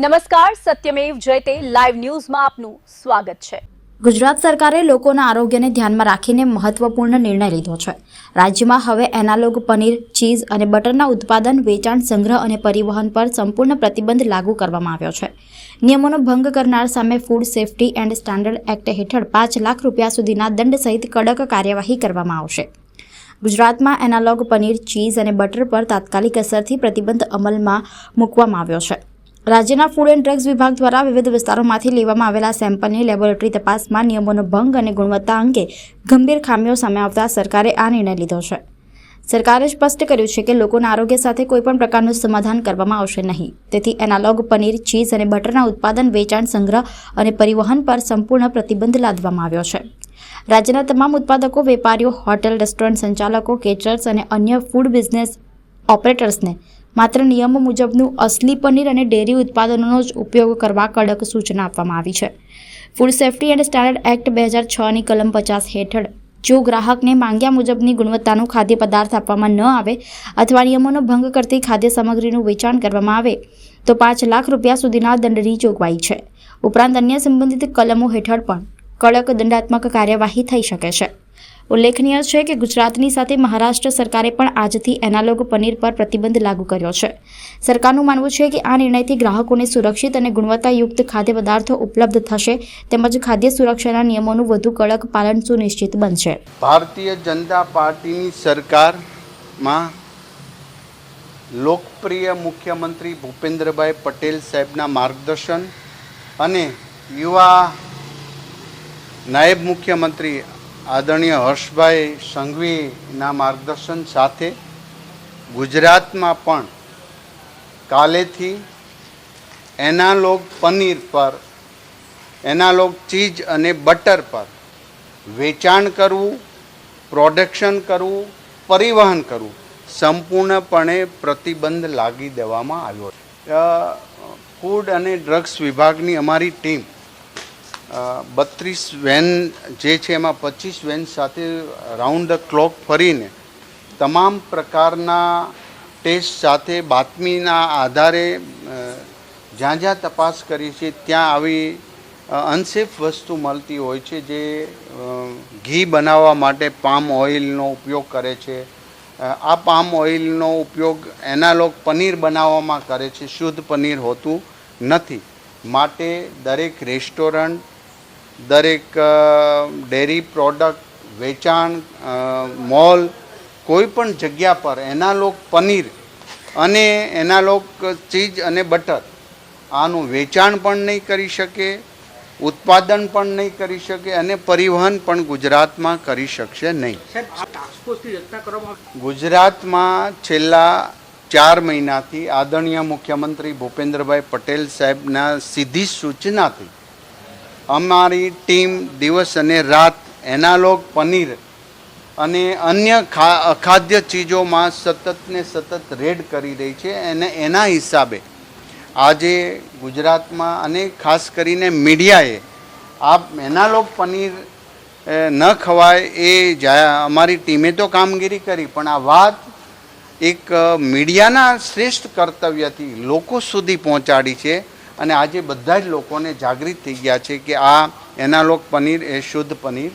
નમસ્કાર, સત્યમેવ જયતે લાઈવ ન્યૂઝમાં આપનું સ્વાગત છે। ગુજરાત સરકારે લોકોના આરોગ્યને ધ્યાનમાં રાખીને મહત્વપૂર્ણ નિર્ણય લીધો છે। રાજ્યમાં હવે એનાલોગ પનીર, ચીઝ અને બટરના ઉત્પાદન, વેચાણ, સંગ્રહ અને પરિવહન પર સંપૂર્ણ પ્રતિબંધ લાગુ કરવામાં આવ્યો છે। નિયમોનો ભંગ કરનાર સામે food safety and standard act હેઠળ 5 લાખ રૂપિયા સુધીના દંડ સહિત કડક કાર્યવાહી કરવામાં આવશે। ગુજરાતમાં એનાલોગ પનીર, ચીઝ અને બટર પર તાત્કાલિક અસરથી પ્રતિબંધ અમલમાં મૂકવામાં આવ્યો છે। રાજ્યના ફૂડ એન્ડ ડ્રગ્સ વિભાગ દ્વારા વિવિધ વિસ્તારોમાંથી લેવામાં આવેલા સેમ્પલની લેબોરેટરી તપાસમાં નિયમોનો ભંગ અને ગુણવત્તા અંગે ગંભીર ખામીઓ સામે આવતા સરકારે આ નિર્ણય લીધો છે। સરકારે સ્પષ્ટ કર્યું છે કે લોકોના આરોગ્ય સાથે કોઈપણ પ્રકારનું સમાધાન કરવામાં આવશે નહીં। તેથી એનાલોગ પનીર, ચીઝ અને બટરના ઉત્પાદન, વેચાણ, સંગ્રહ અને પરિવહન પર સંપૂર્ણ પ્રતિબંધ લાદવામાં આવ્યો છે। રાજ્યના તમામ ઉત્પાદકો, વેપારીઓ, હોટેલ, રેસ્ટોરન્ટ સંચાલકો, કેટરર્સ અને અન્ય ફૂડ બિઝનેસ ઓપરેટર્સને માત્ર નિયમો મુજબનું અસલી પનીર અને ડેરી ઉત્પાદનોનો જ ઉપયોગ કરવા કડક સૂચના આપવામાં આવી છે। Food safety and standard act 2006ની કલમ 50 હેઠળ જો ગ્રાહકને માંગ્યા મુજબની ગુણવત્તાનું ખાદ્ય પદાર્થ આપવામાં ન આવે અથવા નિયમોનો ભંગ કરતી ખાદ્ય સામગ્રીનું વેચાણ કરવામાં આવે તો 5 લાખ રૂપિયા સુધીના દંડની જોગવાઈ છે। ઉપરાંત અન્ય સંબંધિત કલમો હેઠળ પણ કડક દંડાત્મક કાર્યવાહી થઈ શકે છે। ઉલ્લેખનીય છે કે ગુજરાતની સાથે મહારાષ્ટ્ર સરકારે પણ આજથી એનાલોગ પનીર પર પ્રતિબંધ લાગુ કર્યો છે। સરકારનું માનવું છે કે આ નિર્ણયથી ગ્રાહકોને સુરક્ષિત અને ગુણવત્તાયુક્ત ખાદ્ય પદાર્થો ઉપલબ્ધ થશે તેમજ ખાદ્ય સુરક્ષાના નિયમોનું વધુ કડક પાલન સુનિશ્ચિત બનશે। ભારતીય જનતા પાર્ટીની સરકારમાં લોકપ્રિય મુખ્યમંત્રી ભૂપેન્દ્રભાઈ પટેલ સાહેબના માર્ગદર્શન અને યુવા નાયબ મુખ્યમંત્રી આદરણીય હર્ષભાઈ સંઘવીના માર્ગદર્શન સાથે ગુજરાતમાં પણ કાલેથી એનાલોગ પનીર પર, એનાલોગ ચીઝ અને બટર પર વેચાણ કરવું, પ્રોડક્શન કરવું, પરિવહન કરવું સંપૂર્ણપણે પ્રતિબંધ લાગી દેવામાં આવ્યો છે। ફૂડ અને ડ્રગ્સ વિભાગની અમારી ટીમ 32 વેન જે છે એમાં 25 વેન સાથે રાઉન્ડ ધ ક્લોક ફરીને તમામ પ્રકારના ટેસ્ટ સાથે બાતમીના આધારે જ્યાં જ્યાં તપાસ કરી છે ત્યાં આવી અનસેફ વસ્તુ મળતી હોય છે, જે ઘી બનાવવા માટે પામ ઓઇલનો ઉપયોગ કરે છે। આ પામ ઓઇલનો ઉપયોગ એનાલોગ પનીર બનાવવામાં કરે છે, શુદ્ધ પનીર હોતું નથી। માટે દરેક રેસ્ટોરન્ટ, દરેક ડેરી પ્રોડક્ટ વેચાણ, મોલ, કોઈ પણ જગ્યા પર એનાલોગ પનીર અને એનાલોગ ચીઝ અને બટર આનું વેચાણ પણ નહીં કરી શકે, ઉત્પાદન પણ નહીં કરી શકે અને પરિવહન પણ ગુજરાતમાં કરી શકશે નહીં। ગુજરાતમાં છેલ્લા 4 મહિનાથી આદરણીય મુખ્યમંત્રી ભૂપેન્દ્રભાઈ પટેલ સાહેબના સીધી સૂચનાથી અમારી ટીમ દિવસ અને રાત એનાલોગ પનીર અને અન્ય અખાદ્ય ચીજોમાં સતત ને સતત રેડ કરી રહી છે અને એના હિસાબે આજે ગુજરાતમાં અને ખાસ કરીને મીડિયાએ આ એનાલોગ પનીર ન ખવાય એ અમારી ટીમે તો કામગીરી કરી, પણ આ વાત એક મીડિયાના શ્રેષ્ઠ કર્તવ્યથી લોકો સુધી પહોંચાડી છે અને આજે બધા જ લોકોને જાગૃત થઈ ગયા છે કે આ એનાલોગ પનીર એ શુદ્ધ પનીર